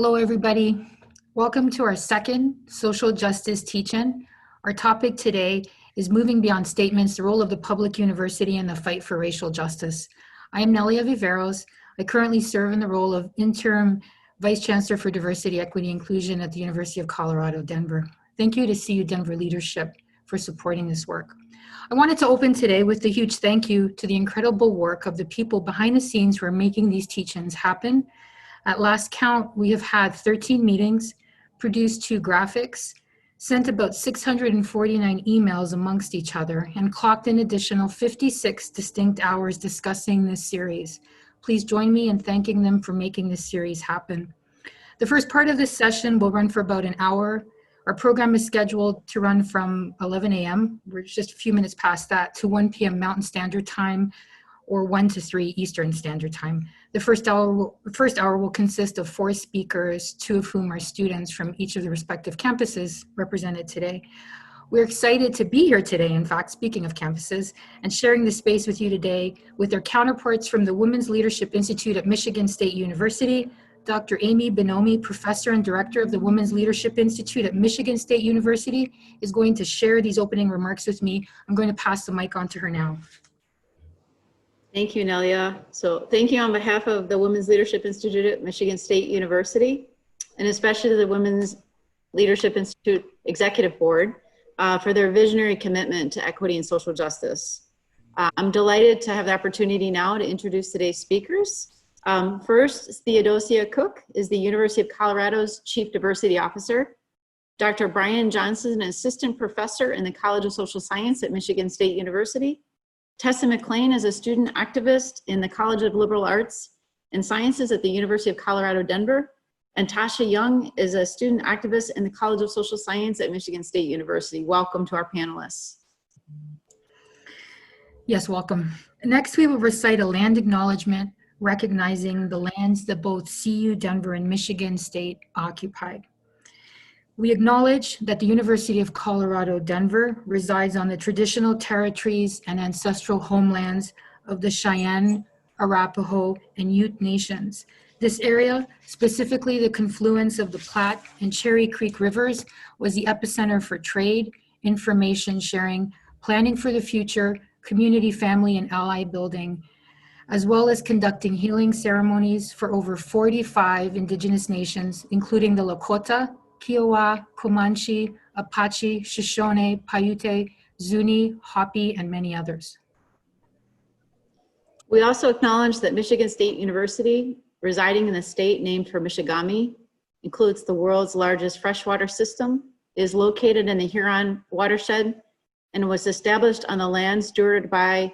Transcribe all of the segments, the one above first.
Hello, everybody. Welcome to our second social justice teach-in. Our topic today is moving beyond statements, the role of the public university in the fight for racial justice. I am Nelia Viveros. I currently serve in the role of interim Vice Chancellor for Diversity, Equity, Inclusion at the University of Colorado, Denver. Thank you to CU Denver leadership for supporting this work. I wanted to open today with a huge thank you to the incredible work of the people behind the scenes who are making these teach-ins happen. At last count, we have had 13 meetings, produced 2 graphics, sent about 649 emails amongst each other, and clocked an additional 56 distinct hours discussing this series. Please join me in thanking them for making this series happen. The first part of this session will run for about an hour. Our program is scheduled to run from 11 a.m., we're just a few minutes past that, to 1 p.m. Mountain Standard Time, or 1 to 3 Eastern Standard Time. The first hour will consist of 4 speakers, 2 of whom are students from each of the respective campuses represented today. We're excited to be here today, in fact, speaking of campuses, and sharing this space with you today with their counterparts from the Women's Leadership Institute at Michigan State University. Dr. Amy Bonomi, Professor and Director of the Women's Leadership Institute at Michigan State University, is going to share these opening remarks with me. I'm going to pass the mic on to her now. Thank you, Nelia. So thank you on behalf of the Women's Leadership Institute at Michigan State University, and especially the Women's Leadership Institute Executive Board for their visionary commitment to equity and social justice. I'm delighted to have the opportunity now to introduce today's speakers. First, Theodosia Cook is the University of Colorado's Chief Diversity Officer. Dr. Brian Johnson, an Assistant Professor in the College of Social Science at Michigan State University. Tessa Mclean is a student activist in the College of Liberal Arts and Sciences at the University of Colorado, Denver. And Tasha Young is a student activist in the College of Social Science at Michigan State University. Welcome to our panelists. Yes, welcome. Next, we will recite a land acknowledgement recognizing the lands that both CU Denver and Michigan State occupied. We acknowledge that the University of Colorado, Denver resides on the traditional territories and ancestral homelands of the Cheyenne, Arapaho, and Ute nations. This area, specifically the confluence of the Platte and Cherry Creek rivers, was the epicenter for trade, information sharing, planning for the future, community, family, and ally building, as well as conducting healing ceremonies for over 45 indigenous nations, including the Lakota, Kiowa, Comanche, Apache, Shoshone, Paiute, Zuni, Hopi, and many others. We also acknowledge that Michigan State University, residing in the state named for Michigami, includes the world's largest freshwater system, is located in the Huron watershed, and was established on the land stewarded by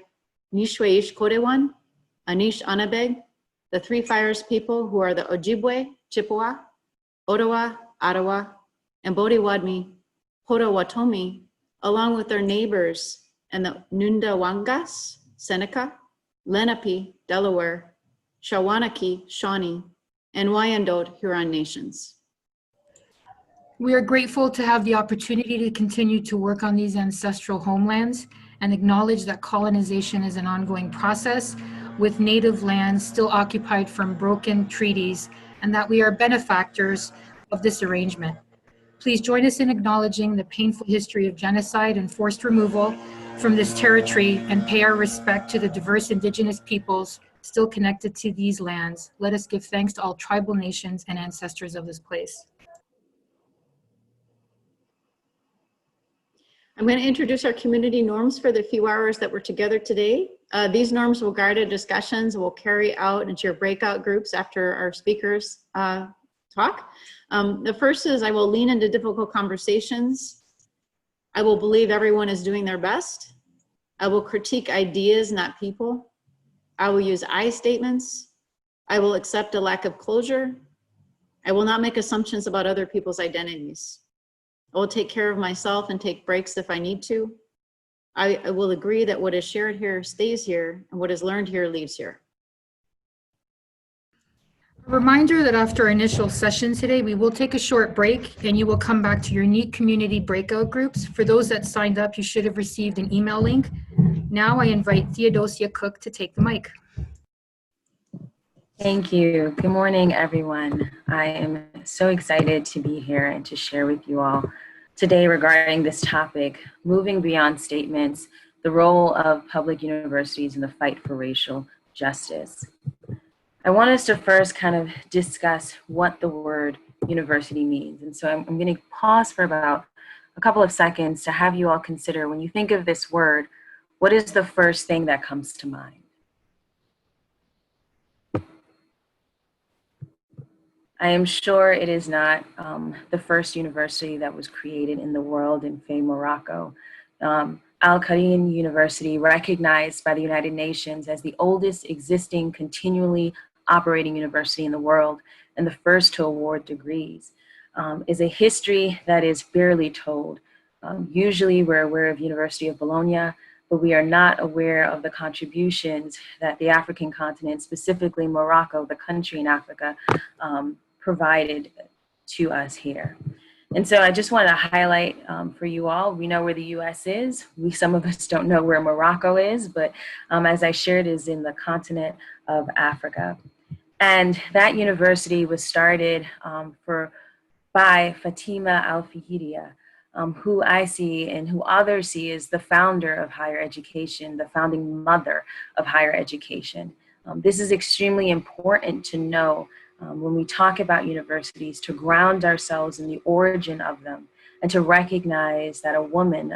Nishuaish Kodewan, Anish Anabeg, the Three Fires people who are the Ojibwe, Chippewa, Ottawa, Ottawa, and Bodewadmi, Potawatomi, along with their neighbors and the Nundawangas, Seneca, Lenape, Delaware, Shawanaki, Shawnee, and Wyandot Huron nations. We are grateful to have the opportunity to continue to work on these ancestral homelands and acknowledge that colonization is an ongoing process with native lands still occupied from broken treaties, and that we are benefactors of this arrangement. Please join us in acknowledging the painful history of genocide and forced removal from this territory and pay our respect to the diverse indigenous peoples still connected to these lands. Let us give thanks to all tribal nations and ancestors of this place. I'm going to introduce our community norms for the few hours that we're together today. These norms will guide our discussions and will carry out into your breakout groups after our speakers talk. The first is I will lean into difficult conversations. I will believe everyone is doing their best. I will critique ideas, not people. I will use I statements. I will accept a lack of closure. I will not make assumptions about other people's identities. I will take care of myself and take breaks if I need to. I will agree that what is shared here stays here and what is learned here leaves here. A reminder that after our initial session today, we will take a short break and you will come back to your unique community breakout groups. For those that signed up, you should have received an email link. Now I invite Theodosia Cook to take the mic. Thank you. Good morning, everyone. I am so excited to be here and to share with you all today regarding this topic, moving beyond statements, the role of public universities in the fight for racial justice. I want us to first kind of discuss what the word university means. And so I'm going to pause for about a couple of seconds to have you all consider, when you think of this word, what is the first thing that comes to mind? I am sure it is not the first university that was created in the world in famed Morocco. Al-Qadim University, recognized by the United Nations as the oldest existing continually operating university in the world and the first to award degrees, is a history that is barely told. Usually we're aware of University of Bologna, but we are not aware of the contributions that the African continent, specifically Morocco, the country in Africa, provided to us here. And so I just want to highlight for you all, we know where the US is. Some of us don't know where Morocco is, but as I shared, is in the continent of Africa. And that university was started by Fatima Al-Fihiriya, who I see and who others see as the founder of higher education, the founding mother of higher education. This is extremely important to know when we talk about universities, to ground ourselves in the origin of them and to recognize that a woman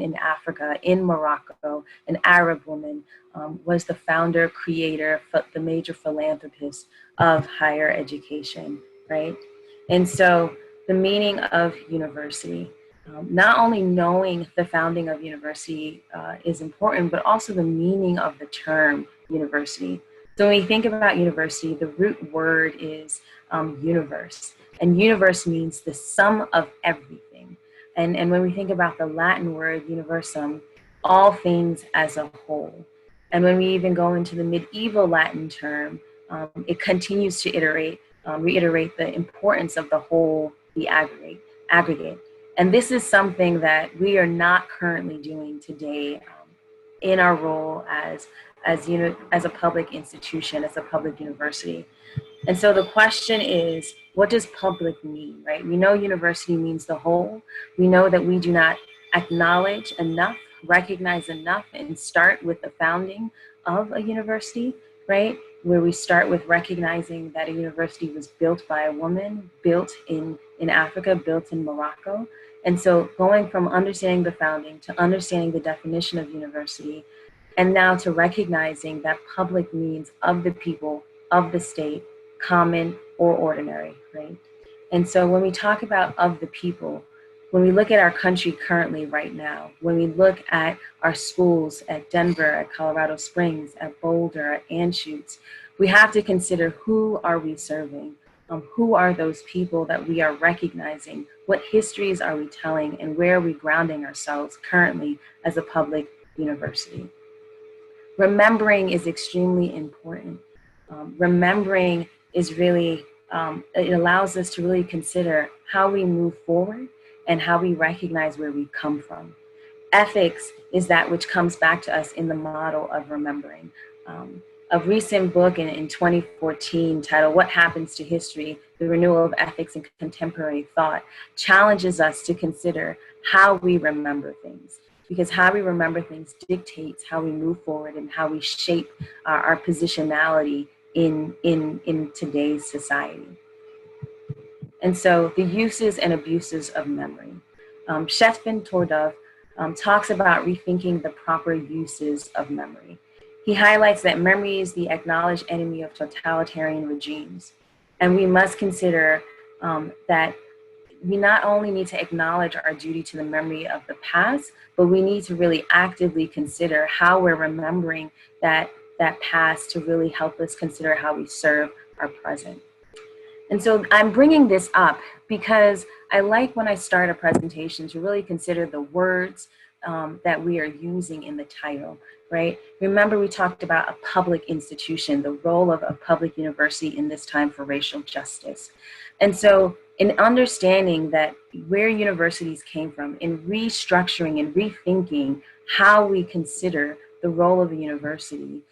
in Africa, in Morocco, an Arab woman, was the founder, creator, the major philanthropist of higher education, right? And so the meaning of university, not only knowing the founding of university is important, but also the meaning of the term university. So when we think about university, the root word is universe, and universe means the sum of everything. And when we think about the Latin word universum, all things as a whole. And when we even go into the medieval Latin term, it continues to reiterate the importance of the whole, the aggregate. And this is something that we are not currently doing today in our role as a public institution, as a public university. And so the question is, what does public mean, right? We know university means the whole. We know that we do not acknowledge enough, recognize enough, and start with the founding of a university, right? Where we start with recognizing that a university was built by a woman, built in Africa, built in Morocco. And so going from understanding the founding to understanding the definition of university, and now to recognizing that public means of the people, of the state, common or ordinary, right? And so when we talk about of the people, when we look at our country currently right now, when we look at our schools at Denver, at Colorado Springs, at Boulder, at Anschutz, we have to consider, who are we serving? Who are those people that we are recognizing? What histories are we telling? And where are we grounding ourselves currently as a public university? Remembering is extremely important. Remembering is really, it allows us to really consider how we move forward and how we recognize where we come from. Ethics is that which comes back to us in the model of remembering. A recent book in 2014 titled "What Happens to History? The Renewal of Ethics in Contemporary Thought" challenges us to consider how we remember things, because how we remember things dictates how we move forward and how we shape our positionality in today's society. And so the uses and abuses of memory. Shefin Tordov talks about rethinking the proper uses of memory. He highlights that memory is the acknowledged enemy of totalitarian regimes. And we must consider that we not only need to acknowledge our duty to the memory of the past, but we need to really actively consider how we're remembering that past to really help us consider how we serve our present. And so I'm bringing this up because I like, when I start a presentation, to really consider the words that we are using in the title, right? Remember, we talked about a public institution, the role of a public university in this time for racial justice. And so in understanding that where universities came from, in restructuring and rethinking how we consider the role of a university,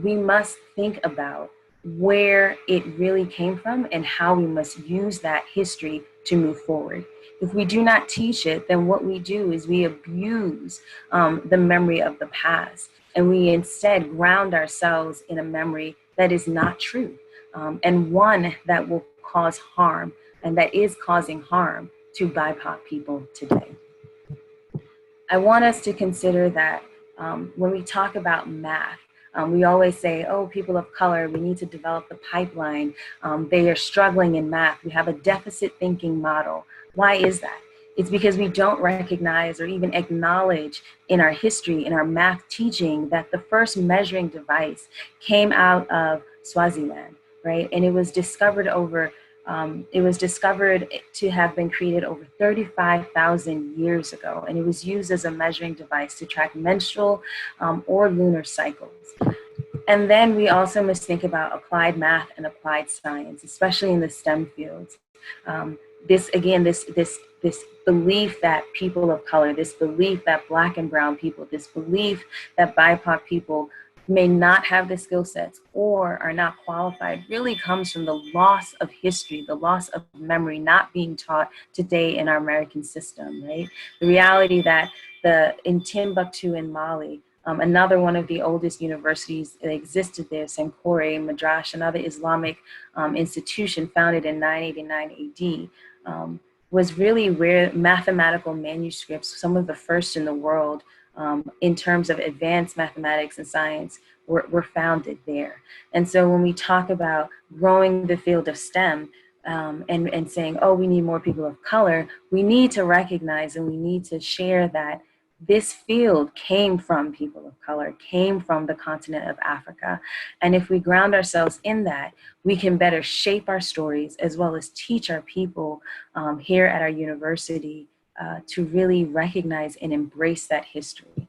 we must think about where it really came from and how we must use that history to move forward. If we do not teach it, then what we do is we abuse the memory of the past, and we instead ground ourselves in a memory that is not true, and one that will cause harm, and that is causing harm to BIPOC people today. I want us to consider that when we talk about math, we always say, oh, people of color, we need to develop the pipeline. They are struggling in math. We have a deficit thinking model. Why is that? It's because we don't recognize or even acknowledge in our history, in our math teaching, that the first measuring device came out of Swaziland, right? And it was discovered to have been created over 35,000 years ago, and it was used as a measuring device to track menstrual or lunar cycles. And then we also must think about applied math and applied science, especially in the STEM fields. This belief that people of color, this belief that Black and brown people, this belief that BIPOC people may not have the skill sets or are not qualified really comes from the loss of history, the loss of memory not being taught today in our American system, right? The reality that in Timbuktu in Mali, another one of the oldest universities that existed there, Sankore Madrash, another Islamic institution founded in 989 AD, was really where mathematical manuscripts, some of the first in the world, in terms of advanced mathematics and science, were founded there. And so when we talk about growing the field of STEM and saying, oh, we need more people of color, we need to recognize and we need to share that this field came from people of color, came from the continent of Africa. And if we ground ourselves in that, we can better shape our stories as well as teach our people here at our university to really recognize and embrace that history.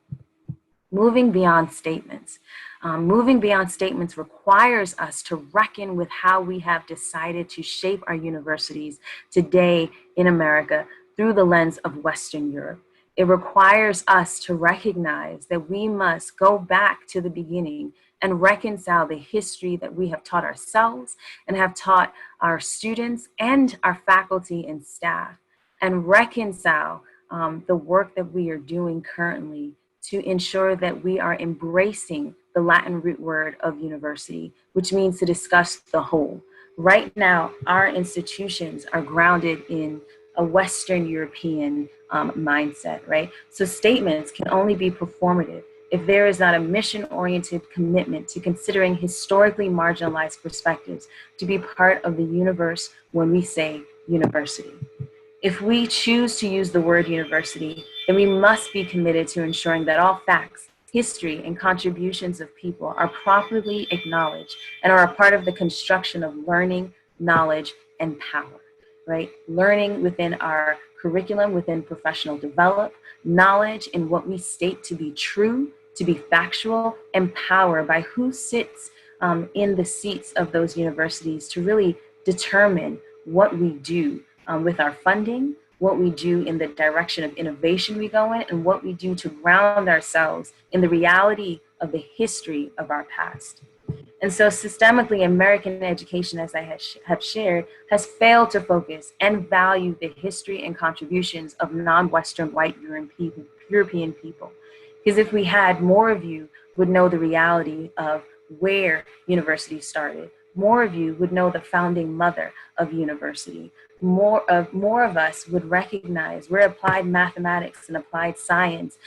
Moving beyond statements. Moving beyond statements requires us to reckon with how we have decided to shape our universities today in America through the lens of Western Europe. It requires us to recognize that we must go back to the beginning and reconcile the history that we have taught ourselves and have taught our students and our faculty and staff, and reconcile the work that we are doing currently to ensure that we are embracing the Latin root word of university, which means to discuss the whole. Right now, our institutions are grounded in a Western European mindset, right? So statements can only be performative if there is not a mission-oriented commitment to considering historically marginalized perspectives to be part of the universe when we say university. If we choose to use the word university, then we must be committed to ensuring that all facts, history, and contributions of people are properly acknowledged and are a part of the construction of learning, knowledge, and power, right? Learning within our curriculum, within professional development, knowledge in what we state to be true, to be factual, and power by who sits in the seats of those universities to really determine what we do with our funding, what we do in the direction of innovation we go in, and what we do to ground ourselves in the reality of the history of our past. And so systemically, American education, as I have shared, has failed to focus and value the history and contributions of non-Western white European people. Because if we had, more of you would know the reality of where university started. More of you would know the founding mother of university. More of us would recognize where applied mathematics and applied science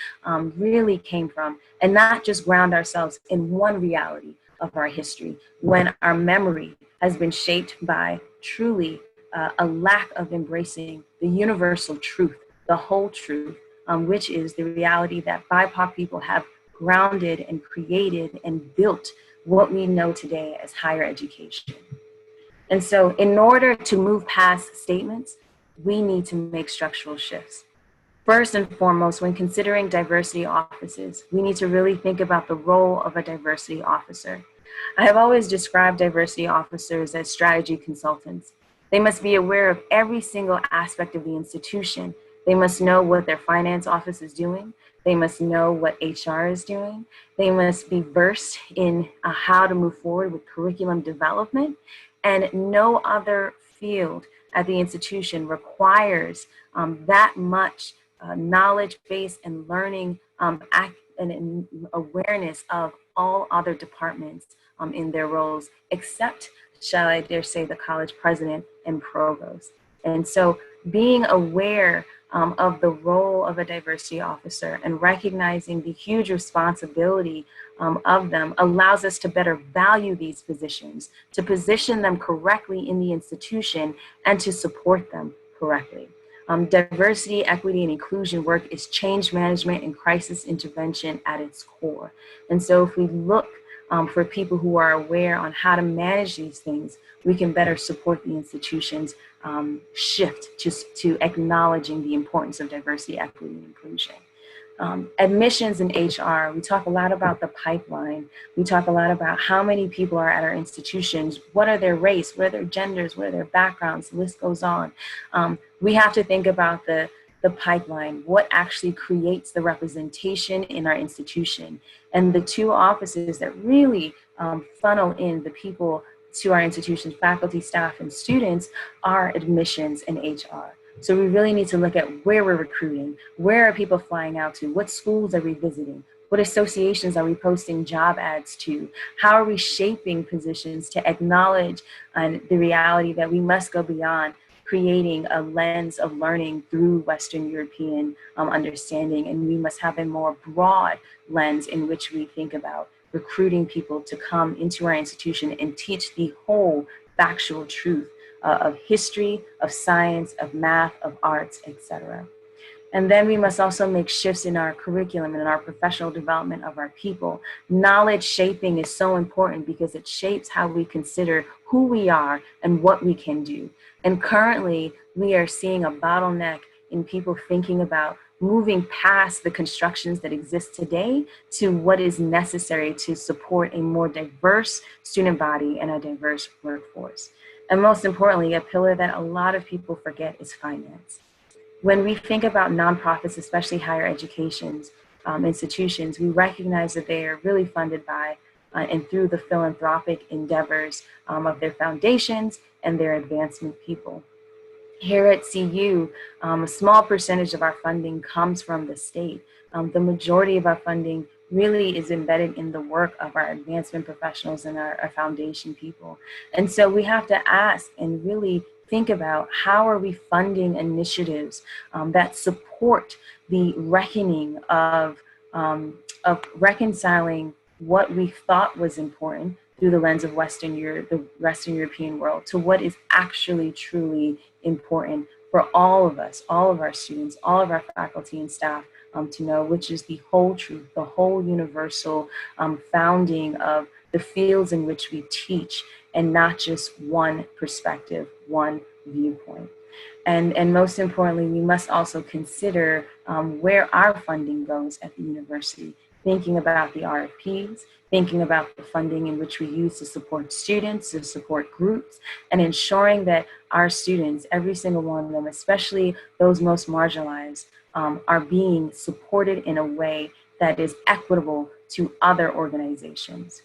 really came from, and not just ground ourselves in one reality of our history, when our memory has been shaped by truly a lack of embracing the universal truth, the whole truth, which is the reality that BIPOC people have grounded and created and built what we know today as higher education. And so in order to move past statements, we need to make structural shifts. First and foremost, when considering diversity offices, we need to really think about the role of a diversity officer. I have always described diversity officers as strategy consultants. They must be aware of every single aspect of the institution They must know what their finance office is doing. They must know what HR is doing. They must be versed in how to move forward with curriculum development. And no other field at the institution requires that much knowledge base and learning and awareness of all other departments in their roles, except, shall I dare say, the college president and provost. And so being aware of the role of a diversity officer and recognizing the huge responsibility of them allows us to better value these positions, to position them correctly in the institution, and to support them correctly. Diversity, equity, and inclusion work is change management and crisis intervention at its core. And so if we look for people who are aware on how to manage these things, we can better support the institution's shift to acknowledging the importance of diversity, equity, and inclusion. Admissions in HR, we talk a lot about the pipeline. We talk a lot about how many people are at our institutions, what are their race, what are their genders, what are their backgrounds, the list goes on. We have to think about the pipeline, what actually creates the representation in our institution. And the two offices that really funnel in the people to our institutions, faculty, staff, and students, are admissions and HR. So we really need to look at where we're recruiting, where are people flying out to, what schools are we visiting, what associations are we posting job ads to, how are we shaping positions to acknowledge the reality that we must go beyond creating a lens of learning through Western European understanding, and we must have a more broad lens in which we think about recruiting people to come into our institution and teach the whole factual truth of history, of science, of math, of arts, etc. And then we must also make shifts in our curriculum and in our professional development of our people. Knowledge shaping is so important because it shapes how we consider who we are and what we can do. And currently, we are seeing a bottleneck in people thinking about moving past the constructions that exist today to what is necessary to support a more diverse student body and a diverse workforce. And most importantly, a pillar that a lot of people forget is finance. When we think about nonprofits, especially higher education institutions, we recognize that they are really funded by and through the philanthropic endeavors of their foundations and their advancement people. Here at CU, a small percentage of our funding comes from the state. The majority of our funding really is embedded in the work of our advancement professionals and our foundation people. And so we have to ask and really think about how are we funding initiatives that support the reckoning of reconciling what we thought was important through the lens of the Western European world to what is actually truly important for all of us, all of our students, all of our faculty and staff to know, which is the whole truth, the whole universal founding of the fields in which we teach, and not just one perspective, one viewpoint. And most importantly, we must also consider where our funding goes at the university, thinking about the RFPs, thinking about the funding in which we use to support students, to support groups, and ensuring that our students, every single one of them, especially those most marginalized, are being supported in a way that is equitable to other organizations.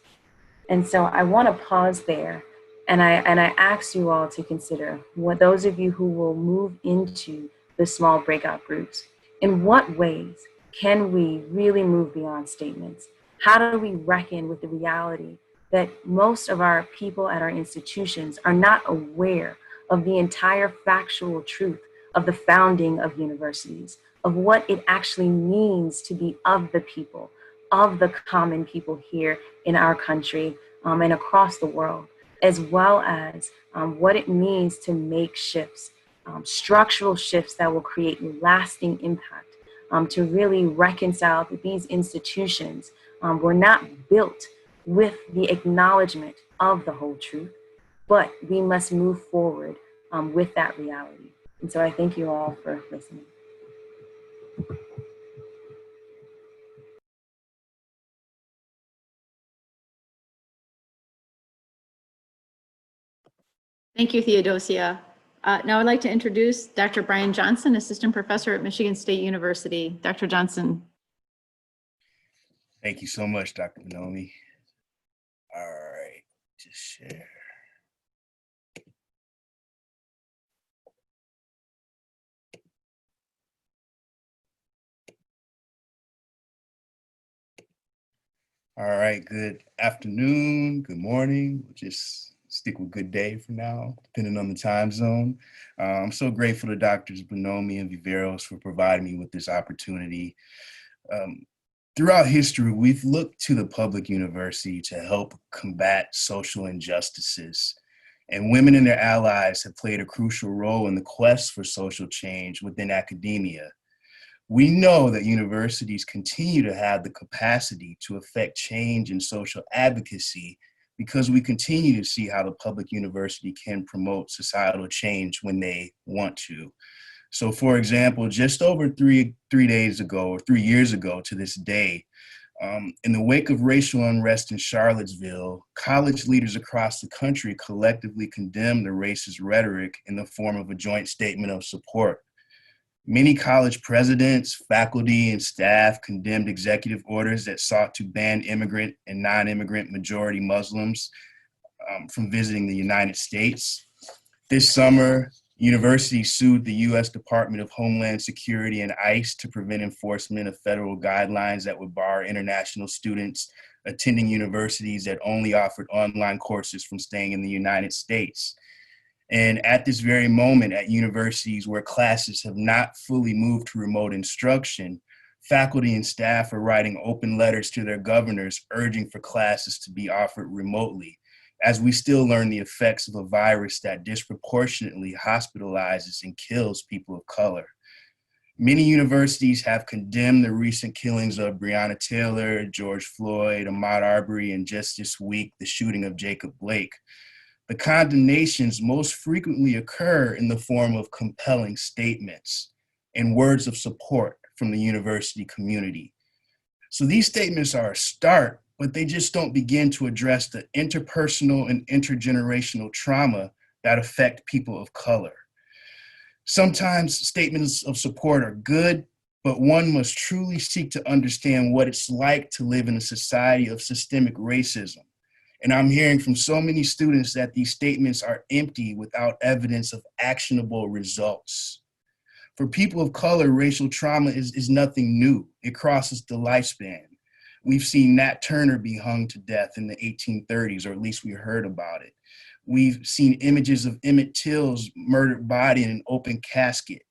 And so I want to pause there, and I ask you all to consider, what those of you who will move into the small breakout groups, in what ways can we really move beyond statements? How do we reckon with the reality that most of our people at our institutions are not aware of the entire factual truth of the founding of universities, of what it actually means to be of the people, of the common people here in our country and across the world, as well as what it means to make shifts, structural shifts that will create lasting impact, to really reconcile that these institutions were not built with the acknowledgement of the whole truth, but we must move forward with that reality. And so I thank you all for listening. Thank you, Theodosia. Now I'd like to introduce Dr. Brian Johnson, Assistant Professor at Michigan State University. Dr. Johnson. Thank you so much, Dr. Bonomi. All right, just share. All right, good afternoon, good morning. We'll just stick with good day for now, depending on the time zone. I'm so grateful to Drs. Bonomi and Viveros for providing me with this opportunity. Throughout history, we've looked to the public university to help combat social injustices, and women and their allies have played a crucial role in the quest for social change within academia. We know that universities continue to have the capacity to affect change in social advocacy because we continue to see how the public university can promote societal change when they want to. So for example, just over 3 years ago to this day, in the wake of racial unrest in Charlottesville, college leaders across the country collectively condemned the racist rhetoric in the form of a joint statement of support. Many college presidents, faculty, and staff condemned executive orders that sought to ban immigrant and non-immigrant majority Muslims from visiting the United States. This summer, universities sued the U.S. Department of Homeland Security and ICE to prevent enforcement of federal guidelines that would bar international students attending universities that only offered online courses from staying in the United States. And at this very moment, at universities where classes have not fully moved to remote instruction, faculty and staff are writing open letters to their governors urging for classes to be offered remotely, as we still learn the effects of a virus that disproportionately hospitalizes and kills people of color. Many universities have condemned the recent killings of Breonna Taylor, George Floyd, Ahmaud Arbery, and just this week, the shooting of Jacob Blake. The condemnations most frequently occur in the form of compelling statements and words of support from the university community. So these statements are a start, but they just don't begin to address the interpersonal and intergenerational trauma that affect people of color. Sometimes statements of support are good, but one must truly seek to understand what it's like to live in a society of systemic racism. And I'm hearing from so many students that these statements are empty without evidence of actionable results. For people of color, racial trauma is nothing new. It crosses the lifespan. We've seen Nat Turner be hung to death in the 1830s, or at least we heard about it. We've seen images of Emmett Till's murdered body in an open casket.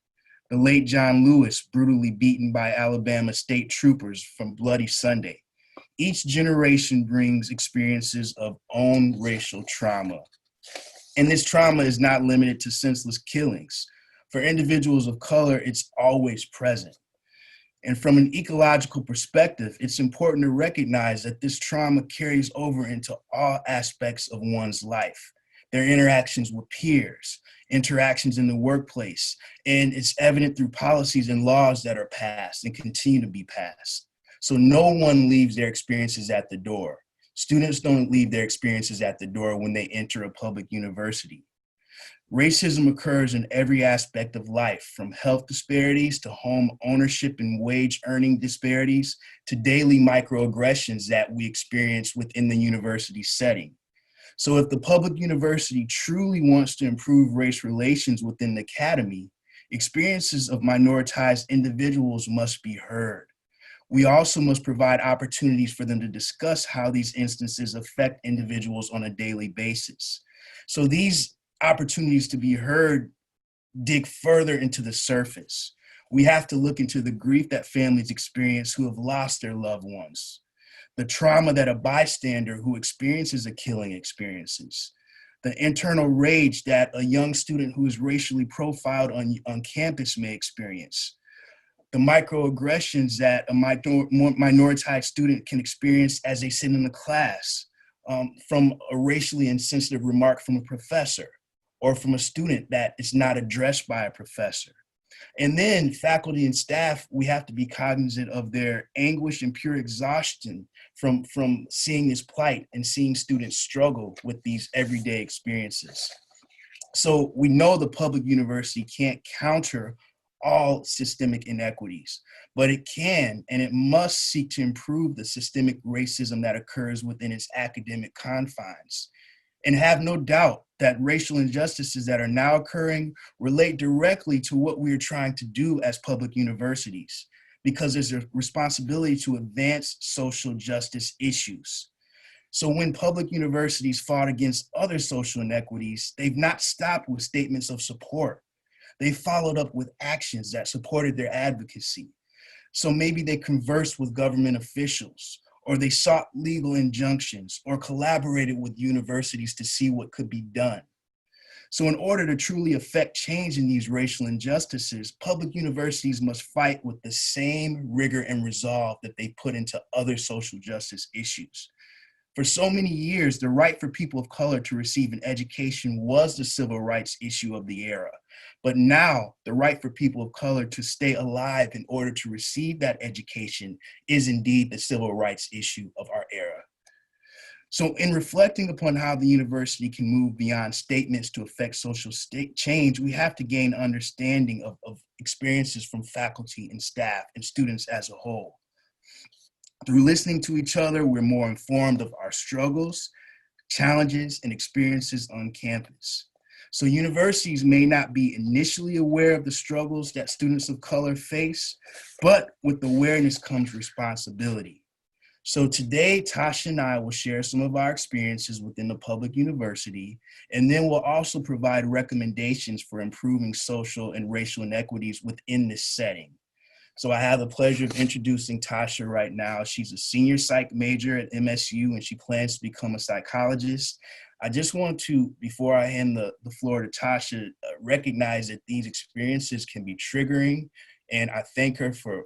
The late John Lewis brutally beaten by Alabama state troopers from Bloody Sunday. Each generation brings experiences of own racial trauma. And this trauma is not limited to senseless killings. For individuals of color, it's always present. And from an ecological perspective, it's important to recognize that this trauma carries over into all aspects of one's life. Their interactions with peers, interactions in the workplace, and it's evident through policies and laws that are passed and continue to be passed. So no one leaves their experiences at the door. Students don't leave their experiences at the door when they enter a public university. Racism occurs in every aspect of life, from health disparities to home ownership and wage earning disparities to daily microaggressions that we experience within the university setting. So if the public university truly wants to improve race relations within the academy, experiences of minoritized individuals must be heard. We also must provide opportunities for them to discuss how these instances affect individuals on a daily basis. So these opportunities to be heard dig further into the surface. We have to look into the grief that families experience who have lost their loved ones, the trauma that a bystander who experiences a killing experiences, the internal rage that a young student who is racially profiled on campus may experience, the microaggressions that a minoritized student can experience as they sit in the class, from a racially insensitive remark from a professor or from a student that is not addressed by a professor. And then faculty and staff, we have to be cognizant of their anguish and pure exhaustion from seeing this plight and seeing students struggle with these everyday experiences. So we know the public university can't counter all systemic inequities, but it can and it must seek to improve the systemic racism that occurs within its academic confines. And have no doubt that racial injustices that are now occurring relate directly to what we are trying to do as public universities, because there's a responsibility to advance social justice issues. So when public universities fought against other social inequities, they've not stopped with statements of support. They followed up with actions that supported their advocacy. So maybe they conversed with government officials, or they sought legal injunctions, or collaborated with universities to see what could be done. So in order to truly affect change in these racial injustices, public universities must fight with the same rigor and resolve that they put into other social justice issues. For so many years, the right for people of color to receive an education was the civil rights issue of the era. But now, the right for people of color to stay alive in order to receive that education is indeed the civil rights issue of our era. So in reflecting upon how the university can move beyond statements to affect social change, we have to gain understanding of experiences from faculty and staff and students as a whole. Through listening to each other, we're more informed of our struggles, challenges, and experiences on campus. So universities may not be initially aware of the struggles that students of color face, but with awareness comes responsibility. So today, Tasha and I will share some of our experiences within the public university, and then we'll also provide recommendations for improving social and racial inequities within this setting. So I have the pleasure of introducing Tasha right now. She's a senior psych major at MSU, and she plans to become a psychologist. I just want to, before I hand the floor to Tasha, recognize that these experiences can be triggering, and I thank her for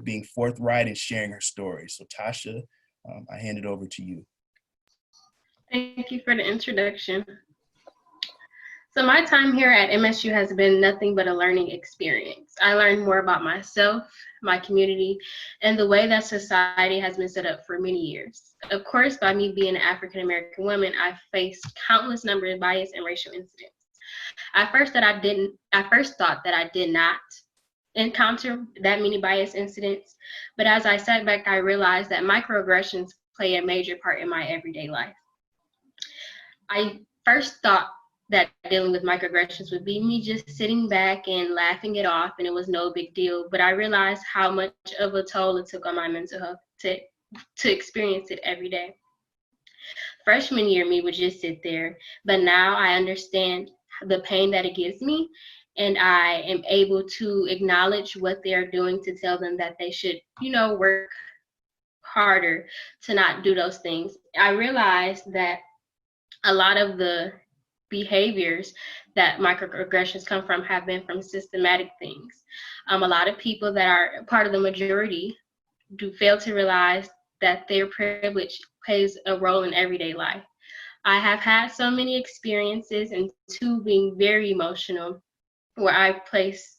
being forthright and sharing her story. So Tasha, I hand it over to you. Thank you for the introduction. So my time here at MSU has been nothing but a learning experience. I learned more about myself, my community, and the way that society has been set up for many years. Of course, by me being an African-American woman, I faced countless numbers of bias and racial incidents. At first thought that I did not encounter that many bias incidents, but as I sat back, I realized that microaggressions play a major part in my everyday life. I first thought that dealing with microaggressions would be me just sitting back and laughing it off, and it was no big deal. But I realized how much of a toll it took on my mental health to experience it every day. Freshman year, me would just sit there, but now I understand the pain that it gives me, and I am able to acknowledge what they're doing to tell them that they should, work harder to not do those things. I realized that a lot of the behaviors that microaggressions come from have been from systematic things. A lot of people that are part of the majority do fail to realize that their privilege plays a role in everyday life. I have had so many experiences, and two being very emotional, where I face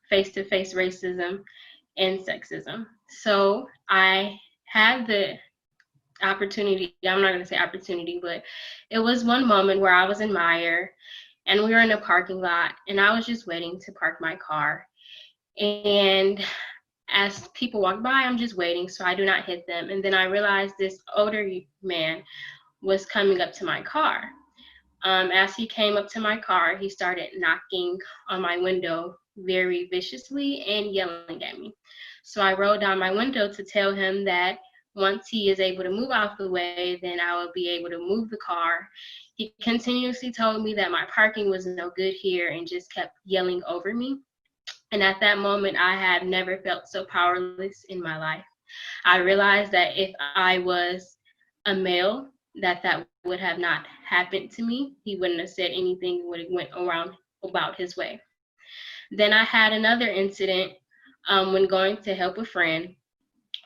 face-to-face racism and sexism. So I had the opportunity, I'm not going to say opportunity, but it was one moment where I was in Meyer and we were in a parking lot and I was just waiting to park my car. And as people walk by, I'm just waiting so I do not hit them. And then I realized this older man was coming up to my car. As he came up to my car, he started knocking on my window very viciously and yelling at me. So I rolled down my window to tell him that once he is able to move out the way, then I will be able to move the car. He continuously told me that my parking was no good here and just kept yelling over me. And at that moment, I have never felt so powerless in my life. I realized that if I was a male, that would have not happened to me. He wouldn't have said anything, would have went around about his way. Then I had another incident when going to help a friend,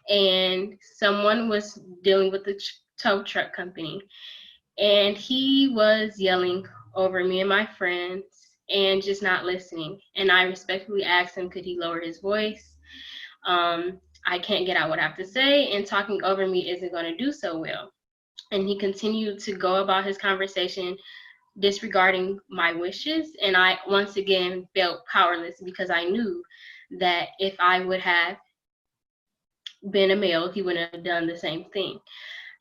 and someone was dealing with the tow truck company, and he was yelling over me and my friends and just not listening. And I respectfully asked him, could he lower his voice? I can't get out what I have to say, and talking over me isn't going to do so well. And he continued to go about his conversation disregarding my wishes. And I once again felt powerless because I knew that if I would have been a male, he wouldn't have done the same thing.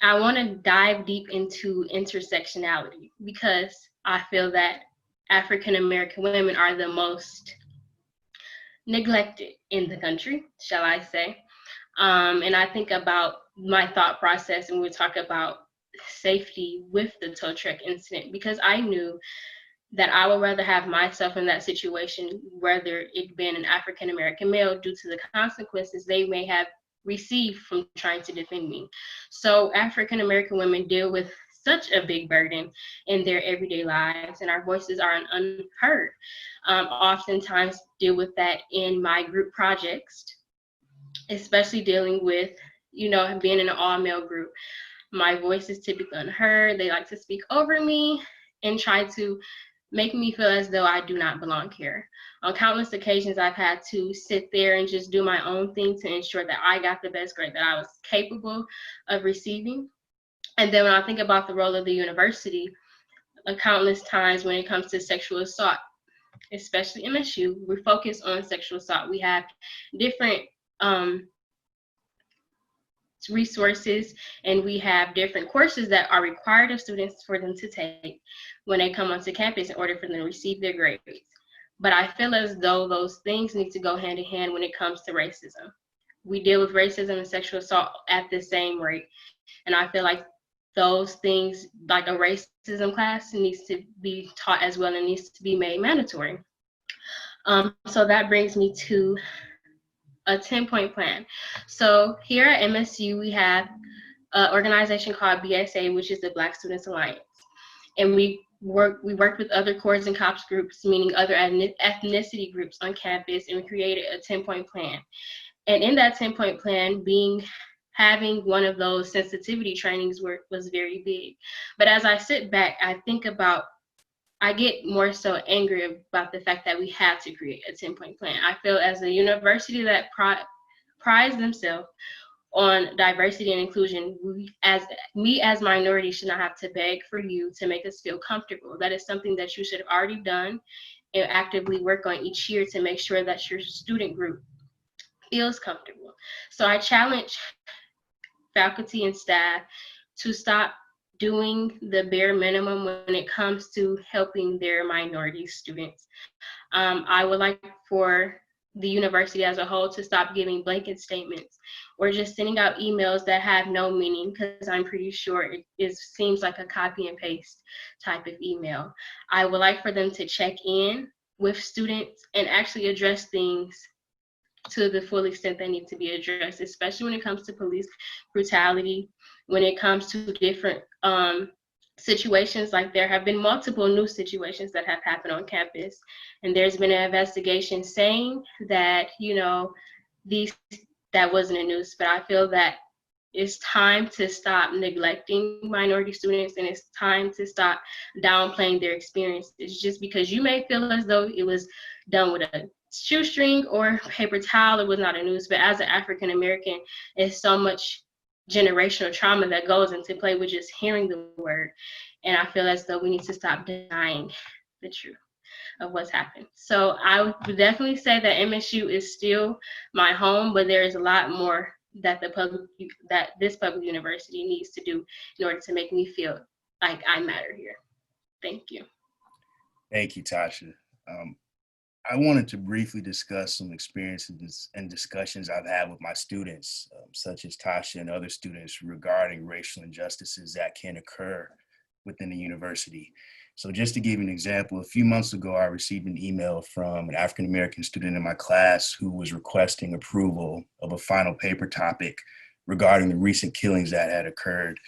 I want to dive deep into intersectionality because I feel that African American women are the most neglected in the country, shall I say. And I think about my thought process, and we talk about safety with the tow truck incident, because I knew that I would rather have myself in that situation, whether it been an African American male, due to the consequences they may have received from trying to defend me. So African American women deal with such a big burden in their everyday lives, and our voices are unheard. Oftentimes deal with that in my group projects, especially dealing with, being in an all-male group. My voice is typically unheard. They like to speak over me and try to make me feel as though I do not belong here. On countless occasions, I've had to sit there and just do my own thing to ensure that I got the best grade that I was capable of receiving. And then when I think about the role of the university, countless times when it comes to sexual assault, especially MSU, we focus on sexual assault. We have different resources, and we have different courses that are required of students for them to take when they come onto campus in order for them to receive their grades. But I feel as though those things need to go hand in hand when it comes to racism. We deal with racism and sexual assault at the same rate. And I feel like those things, like a racism class, needs to be taught as well and needs to be made mandatory. So that brings me to a 10-point plan. So here at MSU, we have an organization called BSA, which is the Black Students Alliance. And we worked with other COREs and COPS groups, meaning other ethnicity groups on campus, and we created a 10-point plan. And in that 10-point plan, having one of those sensitivity trainings was very big. But as I sit back, I get more so angry about the fact that we had to create a 10-point plan. I feel as a university that prides themselves on diversity and inclusion, we as minorities should not have to beg for you to make us feel comfortable. That is something that you should have already done and actively work on each year to make sure that your student group feels comfortable. So I challenge faculty and staff to stop doing the bare minimum when it comes to helping their minority students. I would like for the university as a whole to stop giving blanket statements or just sending out emails that have no meaning, because I'm pretty sure it seems like a copy and paste type of email. I would like for them to check in with students and actually address things to the full extent they need to be addressed, especially when it comes to police brutality, when it comes to different situations. Like, there have been multiple new situations that have happened on campus, and there's been an investigation saying that, that wasn't a news, but I feel that it's time to stop neglecting minority students, and it's time to stop downplaying their experiences just because you may feel as though it was done with a shoestring or paper towel. It was not a news, but as an African American, it's so much generational trauma that goes into play with just hearing the word. And I feel as though we need to stop denying the truth of what's happened. So I would definitely say that MSU is still my home, but there is a lot more that this public university needs to do in order to make me feel like I matter here. Thank you. Thank you, Tasha. I wanted to briefly discuss some experiences and discussions I've had with my students, such as Tasha and other students, regarding racial injustices that can occur within the university. So just to give you an example, a few months ago, I received an email from an African-American student in my class who was requesting approval of a final paper topic regarding the recent killings that had occurred.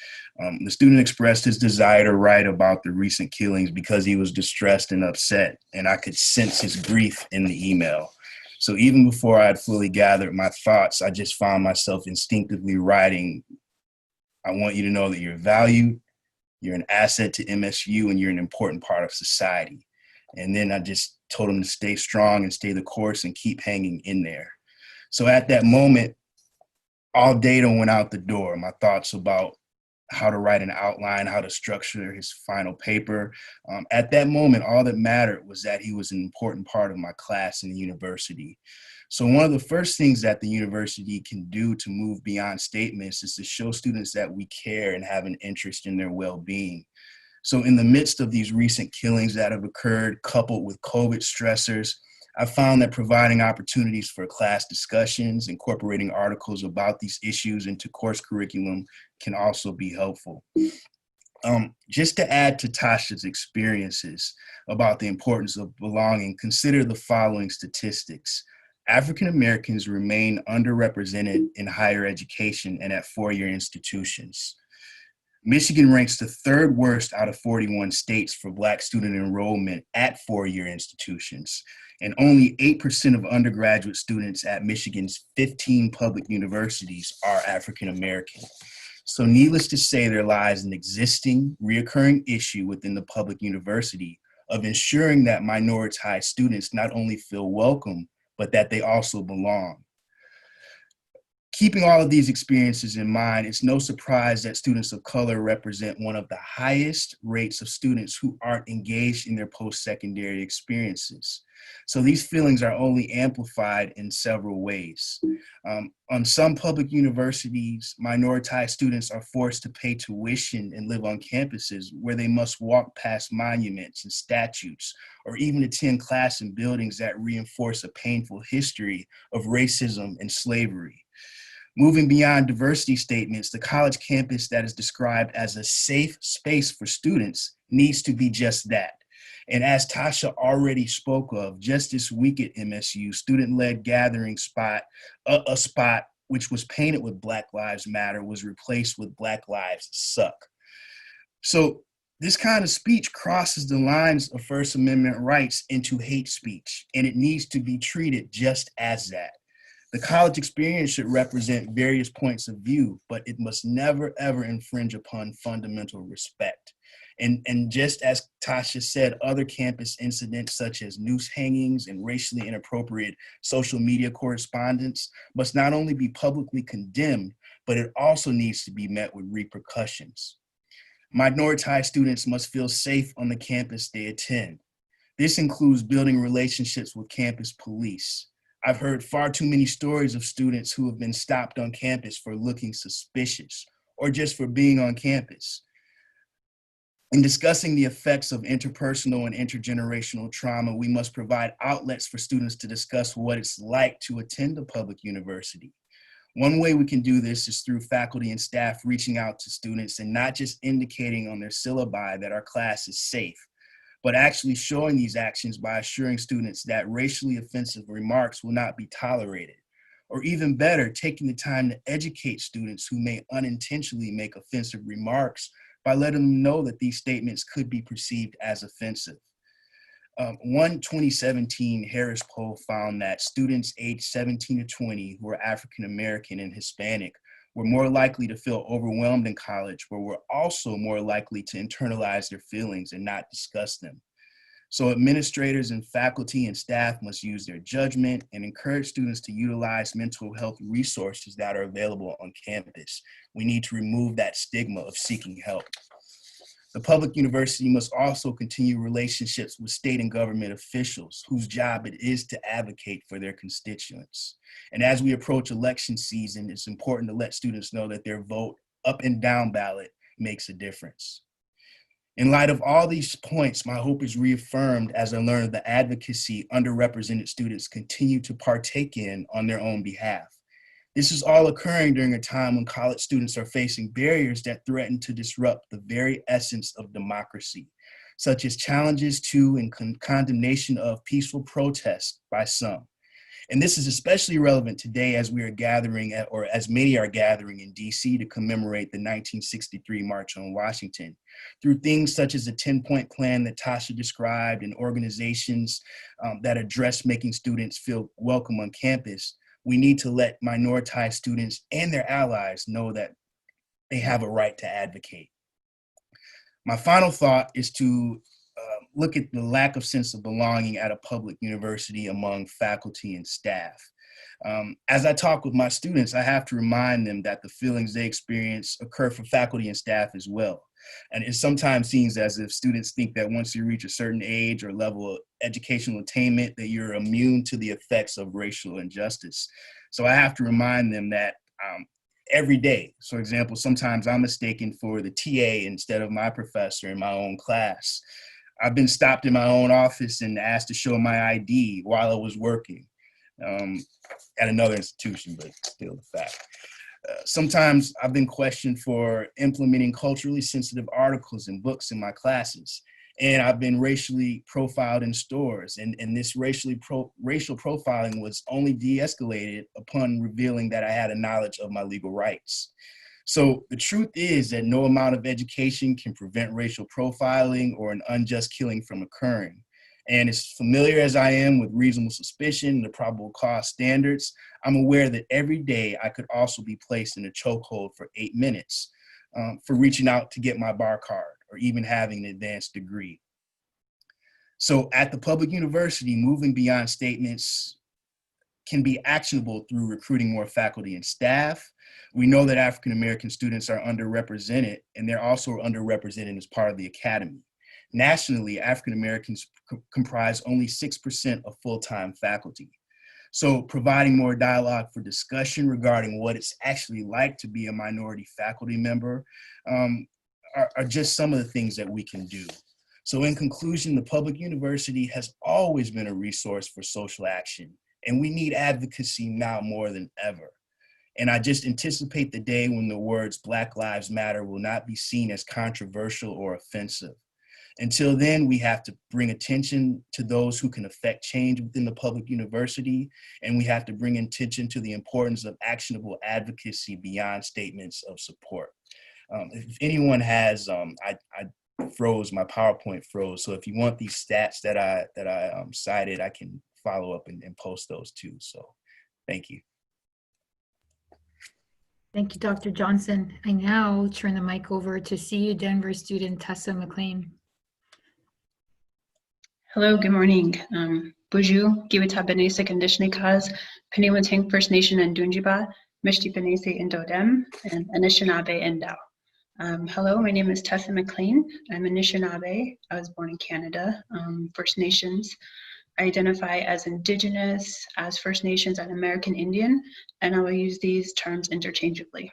The student expressed his desire to write about the recent killings because he was distressed and upset, and I could sense his grief in the email. So even before I had fully gathered my thoughts, I just found myself instinctively writing, "I want you to know that you're valued, you're an asset to MSU, and you're an important part of society." And then I just told him to stay strong and stay the course and keep hanging in there. So at that moment, all data went out the door. My thoughts about how to write an outline, how to structure his final paper. At that moment, all that mattered was that he was an important part of my class in the university. So one of the first things that the university can do to move beyond statements is to show students that we care and have an interest in their well-being. So in the midst of these recent killings that have occurred, coupled with COVID stressors, I found that providing opportunities for class discussions, incorporating articles about these issues into course curriculum can also be helpful. Just to add to Tasha's experiences about the importance of belonging, consider the following statistics. African Americans remain underrepresented in higher education and at four-year institutions. Michigan ranks the third worst out of 41 states for Black student enrollment at four-year institutions, and only 8% of undergraduate students at Michigan's 15 public universities are African American. So needless to say, there lies an existing, reoccurring issue within the public university of ensuring that minoritized students not only feel welcome, but that they also belong. Keeping all of these experiences in mind, it's no surprise that students of color represent one of the highest rates of students who aren't engaged in their post-secondary experiences. So these feelings are only amplified in several ways. On some public universities, minoritized students are forced to pay tuition and live on campuses where they must walk past monuments and statues, or even attend class in buildings that reinforce a painful history of racism and slavery. Moving beyond diversity statements, the college campus that is described as a safe space for students needs to be just that. And as Tasha already spoke of, just this week at MSU, student-led gathering spot, a spot which was painted with Black Lives Matter was replaced with Black Lives Suck. So this kind of speech crosses the lines of First Amendment rights into hate speech, and it needs to be treated just as that. The college experience should represent various points of view, but it must never, ever infringe upon fundamental respect. And just as Tasha said, other campus incidents such as noose hangings and racially inappropriate social media correspondence must not only be publicly condemned, but it also needs to be met with repercussions. Minoritized students must feel safe on the campus they attend. This includes building relationships with campus police. I've heard far too many stories of students who have been stopped on campus for looking suspicious or just for being on campus. In discussing the effects of interpersonal and intergenerational trauma, we must provide outlets for students to discuss what it's like to attend a public university. One way we can do this is through faculty and staff reaching out to students and not just indicating on their syllabi that our class is safe, but actually showing these actions by assuring students that racially offensive remarks will not be tolerated. Or even better, taking the time to educate students who may unintentionally make offensive remarks by letting them know that these statements could be perceived as offensive. One 2017 Harris poll found that students aged 17 to 20 who are African American and Hispanic were more likely to feel overwhelmed in college, but were also more likely to internalize their feelings and not discuss them. So administrators and faculty and staff must use their judgment and encourage students to utilize mental health resources that are available on campus. We need to remove that stigma of seeking help. The public university must also continue relationships with state and government officials whose job it is to advocate for their constituents. And as we approach election season, it's important to let students know that their vote up and down ballot makes a difference. In light of all these points, my hope is reaffirmed as I learn of the advocacy underrepresented students continue to partake in on their own behalf. This is all occurring during a time when college students are facing barriers that threaten to disrupt the very essence of democracy, such as challenges to and condemnation of peaceful protest by some. And this is especially relevant today as we are gathering at, or as many are gathering in DC to commemorate the 1963 March on Washington. Through things such as the 10-point plan that Tasha described and organizations that address making students feel welcome on campus, we need to let minoritized students and their allies know that they have a right to advocate. My final thought is to look at the lack of sense of belonging at a public university among faculty and staff. As I talk with my students, I have to remind them that the feelings they experience occur for faculty and staff as well. And it sometimes seems as if students think that once you reach a certain age or level of educational attainment, that you're immune to the effects of racial injustice. So I have to remind them that every day, for example, sometimes I'm mistaken for the TA instead of my professor in my own class. I've been stopped in my own office and asked to show my ID while I was working at another institution, but still the fact. Sometimes I've been questioned for implementing culturally sensitive articles and books in my classes. And I've been racially profiled in stores. And this racial profiling was only de-escalated upon revealing that I had a knowledge of my legal rights. So the truth is that no amount of education can prevent racial profiling or an unjust killing from occurring. And as familiar as I am with reasonable suspicion and the probable cause standards, I'm aware that every day I could also be placed in a chokehold for 8 minutes for reaching out to get my bar card or even having an advanced degree. So at the public university, moving beyond statements can be actionable through recruiting more faculty and staff. We know that African-American students are underrepresented, and they're also underrepresented as part of the academy. Nationally, African-Americans comprise only 6% of full-time faculty. So providing more dialogue for discussion regarding what it's actually like to be a minority faculty member are just some of the things that we can do. So in conclusion, the public university has always been a resource for social action, and we need advocacy now more than ever. And I just anticipate the day when the words Black Lives Matter will not be seen as controversial or offensive. Until then, we have to bring attention to those who can affect change within the public university, and we have to bring attention to the importance of actionable advocacy beyond statements of support. If anyone has, I froze, my PowerPoint froze, so if you want these stats that I cited, I can follow up and post those too, so thank you. Thank you, Dr. Johnson. I now turn the mic over to CU Denver student Tessa Mclean. Hello, good morning. Buju, Giwita Benese Kandishnikas, Peniwatink First Nation and Dunjiba, Mishti Benese Indodem, and Anishinaabe Endau. Hello, my name is Tessa Mclean. I'm Anishinaabe. I was born in Canada. First Nations. I identify as Indigenous, as First Nations, and American Indian, and I will use these terms interchangeably.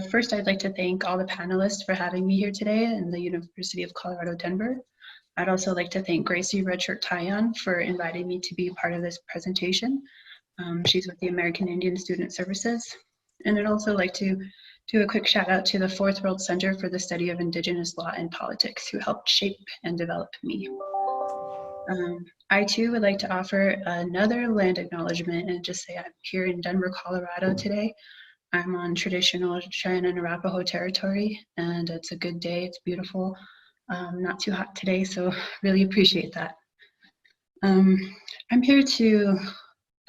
First, I'd like to thank all the panelists for having me here today in the University of Colorado, Denver. I'd also like to thank Gracie Redshirt Tyon for inviting me to be part of this presentation. She's with the American Indian Student Services. And I'd also like to do a quick shout out to the Fourth World Center for the Study of Indigenous Law and Politics, who helped shape and develop me. I too would like to offer another land acknowledgement and just say I'm here in Denver, Colorado today. I'm on traditional Cheyenne and Arapaho territory, and it's a good day, it's beautiful. Not too hot today, so really appreciate that. I'm here to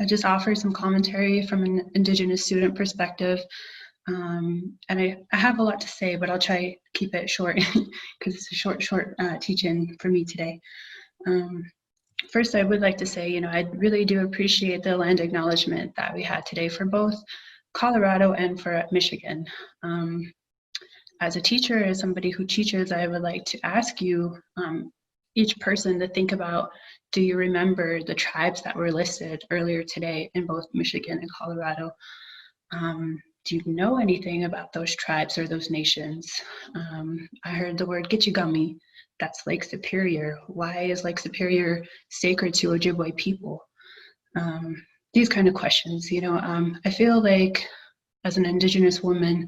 just offer some commentary from an Indigenous student perspective. And I have a lot to say, but I'll try to keep it short because it's a short teach-in for me today. First, I would like to say, I really do appreciate the land acknowledgement that we had today for both Colorado and for Michigan. As a teacher, as somebody who teaches, I would like to ask you, each person, to think about, do you remember the tribes that were listed earlier today in both Michigan and Colorado? Do you know anything about those tribes or those nations? I heard the word Gitchigami, that's Lake Superior. Why is Lake Superior sacred to Ojibwe people? These kind of questions, I feel like as an Indigenous woman,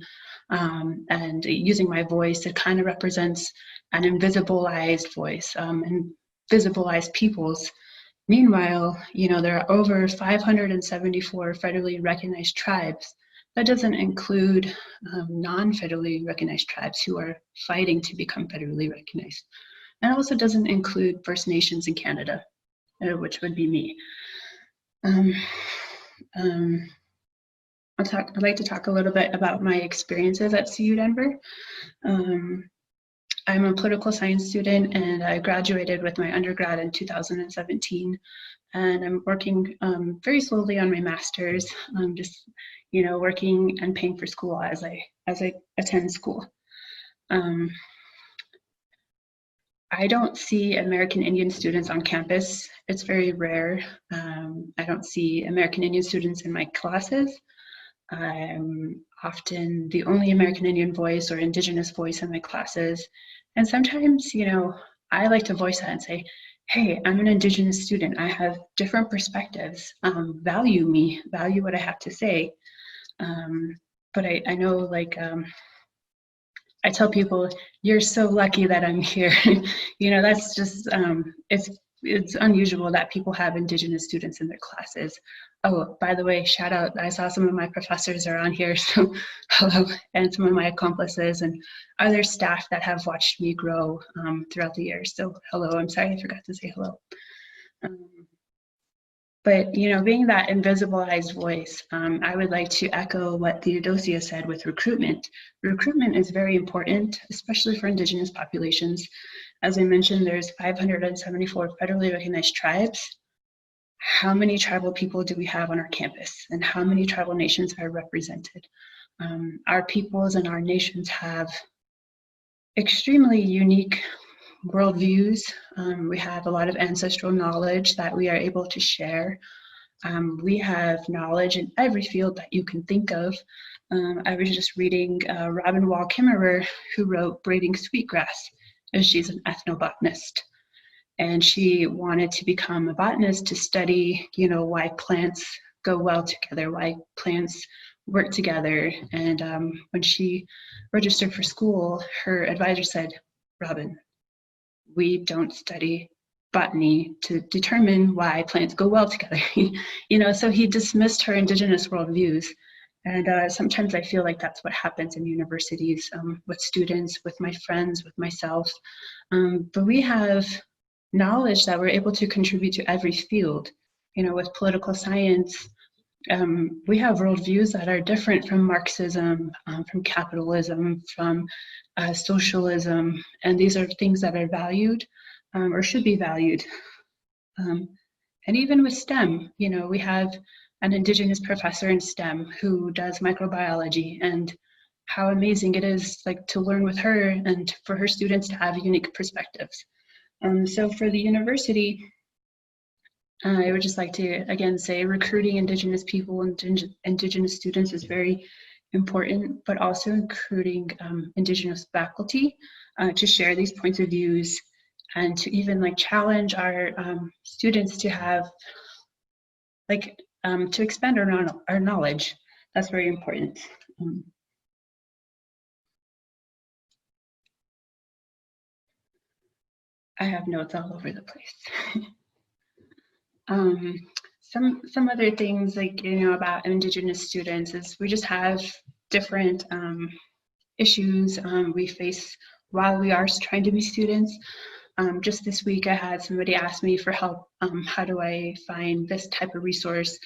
and using my voice, it kind of represents an invisibilized voice, invisibilized peoples. Meanwhile, there are over 574 federally recognized tribes. That doesn't include non-federally recognized tribes who are fighting to become federally recognized. And it also doesn't include First Nations in Canada, which would be me. I'd like to talk a little bit about my experiences at CU Denver. I'm a political science student, and I graduated with my undergrad in 2017. And I'm working very slowly on my master's. I'm just, working and paying for school as I attend school. I don't see American Indian students on campus. It's very rare. I don't see American Indian students in my classes. I'm often the only American Indian voice or Indigenous voice in my classes. And sometimes, I like to voice that and say, hey, I'm an Indigenous student. I have different perspectives. Value me, value what I have to say. But I know, I tell people, you're so lucky that I'm here. That's just, it's unusual that people have Indigenous students in their classes. Oh, by the way, shout out, I saw some of my professors are on here, so hello, and some of my accomplices and other staff that have watched me grow throughout the years. So hello, I'm sorry I forgot to say hello. But, being that invisibilized voice, I would like to echo what Theodosia said with recruitment. Recruitment is very important, especially for Indigenous populations. As I mentioned, there's 574 federally recognized tribes. How many tribal people do we have on our campus? And how many tribal nations are represented? Our peoples and our nations have extremely unique worldviews. We have a lot of ancestral knowledge that we are able to share. We have knowledge in every field that you can think of. I was just reading Robin Wall Kimmerer, who wrote Braiding Sweetgrass, and she's an ethnobotanist. And she wanted to become a botanist to study, why plants go well together, why plants work together. And when she registered for school, her advisor said, Robin, we don't study botany to determine why plants go well together. So he dismissed her Indigenous worldviews. And sometimes I feel like that's what happens in universities with students, with my friends, with myself. But we have knowledge that we're able to contribute to every field. With political science, we have worldviews that are different from Marxism, from capitalism, from socialism, and these are things that are valued or should be valued. And even with STEM, we have an Indigenous professor in STEM who does microbiology, and how amazing it is to learn with her and for her students to have unique perspectives. So for the university, I would just like to again say recruiting Indigenous people and Indigenous students is very important, but also recruiting Indigenous faculty to share these points of views and to even challenge our students to have to expand our knowledge. That's very important. I have notes all over the place. Some other things about Indigenous students is we just have different issues we face while we are trying to be students. Just this week I had somebody ask me for help. How do I find this type of resource?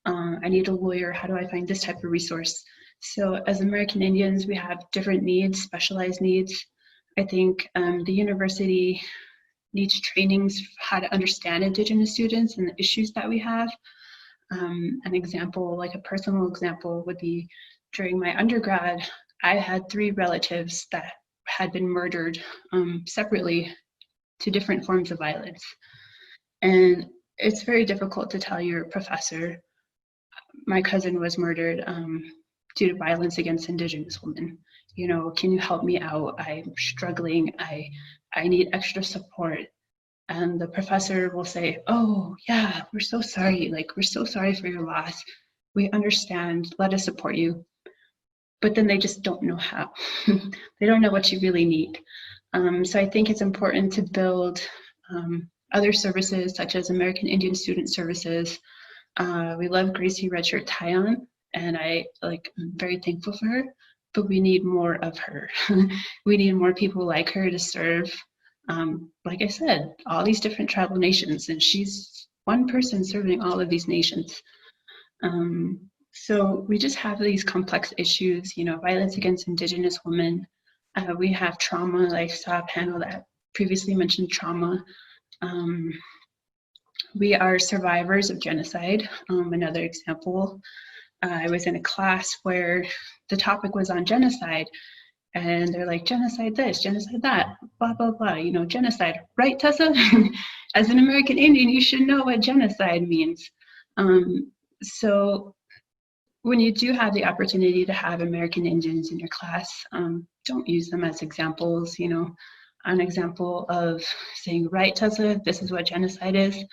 I need a lawyer. How do I find this type of resource? So as American Indians, we have different needs, specialized needs. I think the university needs trainings how to understand Indigenous students and the issues that we have. An example, a personal example, would be during my undergrad, I had 3 relatives that had been murdered separately to different forms of violence. And it's very difficult to tell your professor, my cousin was murdered due to violence against Indigenous women. Can you help me out? I'm struggling. I need extra support. And the professor will say, oh yeah, we're so sorry. We're so sorry for your loss. We understand, let us support you. But then they just don't know how. They don't know what you really need. So I think it's important to build other services such as American Indian Student Services. We love Gracie Redshirt Tyon, and I'm very thankful for her, but we need more of her. We need more people like her to serve, like I said, all these different tribal nations, and she's one person serving all of these nations. So we just have these complex issues, violence against Indigenous women, We have trauma. I saw a panel that previously mentioned trauma. We are survivors of genocide. Another example, I was in a class where the topic was on genocide, and they're like, genocide this, genocide that, blah, blah, blah, you know, genocide. Right, Tessa? As an American Indian, you should know what genocide means. So when you do have the opportunity to have American Indians in your class, don't use them as examples. You know, an example of saying, right, Tessa, this is what genocide is.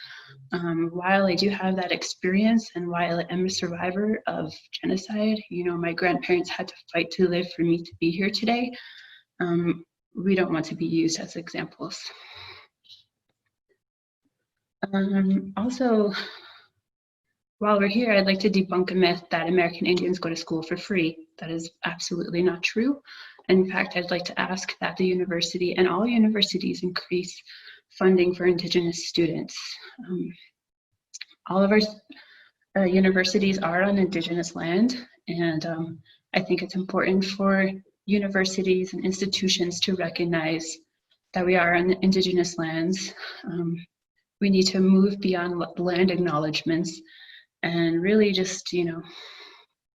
While I do have that experience and while I am a survivor of genocide, you know, my grandparents had to fight to live for me to be here today. We don't want to be used as examples. Also, while we're here, I'd like to debunk a myth that American Indians go to school for free. That is absolutely not true. In fact, I'd like to ask that the university and all universities increase funding for Indigenous students. All of our universities are on Indigenous land, and I think it's important for universities and institutions to recognize that we are on Indigenous lands. We need to move beyond land acknowledgements and really just, you know,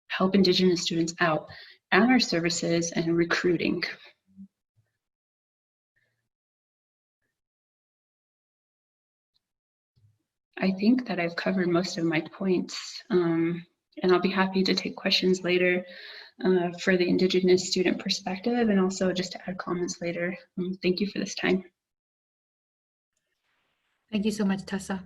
help Indigenous students out and our services and recruiting. I think that I've covered most of my points, and I'll be happy to take questions later for the Indigenous student perspective, and also just to add comments later. Thank you for this time. Thank you so much, Tessa.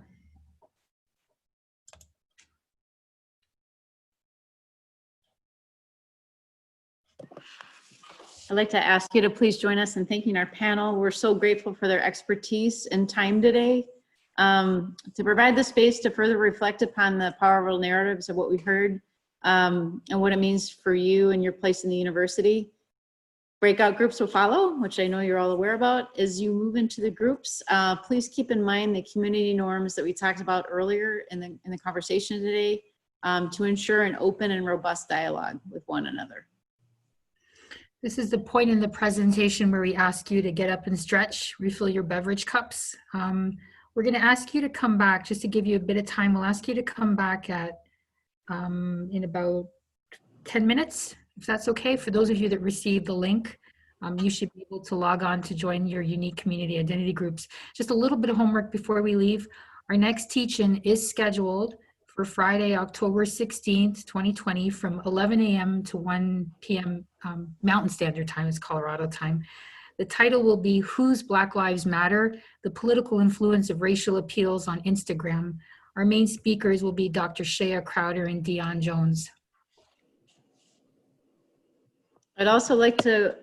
I'd like to ask you to please join us in thanking our panel. We're so grateful for their expertise and time today to provide the space to further reflect upon the powerful narratives of what we heard and what it means for you and your place in the university. Breakout groups will follow, which I know you're all aware about. As you move into the groups, please keep in mind the community norms that we talked about earlier in the conversation today to ensure an open and robust dialogue with one another. This is the point in the presentation where we ask you to get up and stretch, refill your beverage cups. We're going to ask you to come back, just to give you a bit of time. We'll ask you to come back at in about 10 minutes, if that's okay. For those of you that received the link, you should be able to log on to join your unique community identity groups. Just a little bit of homework before we leave. Our next teach-in is scheduled for Friday, October 16th, 2020 from 11 a.m. to 1 p.m. Mountain Standard Time, is Colorado time. The title will be Whose Black Lives Matter? The Political Influence of Racial Appeals on Instagram. Our main speakers will be Dr. Shea Crowder and Dion Jones. I'd also like to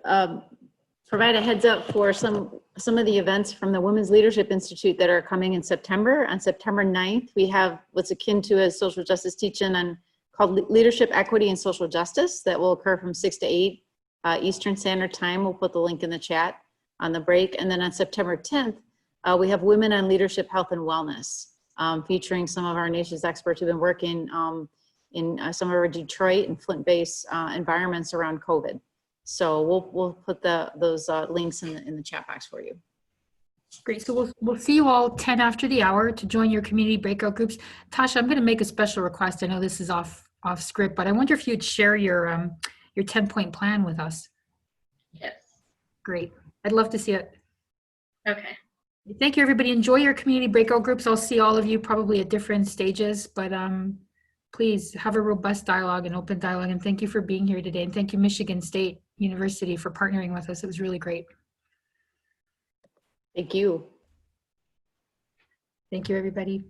provide a heads up for some of the events from the Women's Leadership Institute that are coming in September. On September 9th, we have what's akin to a social justice teach-in called Leadership, Equity, and Social Justice that will occur from 6 to 8 Eastern Standard Time. We'll put the link in the chat on the break. And then on September 10th, we have Women on Leadership, Health, and Wellness, featuring some of our nation's experts who've been working in some of our Detroit and Flint-based environments around COVID. So we'll put those links in the chat box for you. Great. So we'll see you all 10 after the hour to join your community breakout groups. Tasha, I'm going to make a special request. I know this is off script, but I wonder if you'd share your 10-point plan with us. Yes. Great. I'd love to see it. Okay. Thank you, everybody. Enjoy your community breakout groups. I'll see all of you probably at different stages, but please have a robust dialogue and open dialogue. And thank you for being here today. And thank you, Michigan State University, for partnering with us. It was really great. Thank you. Thank you, everybody.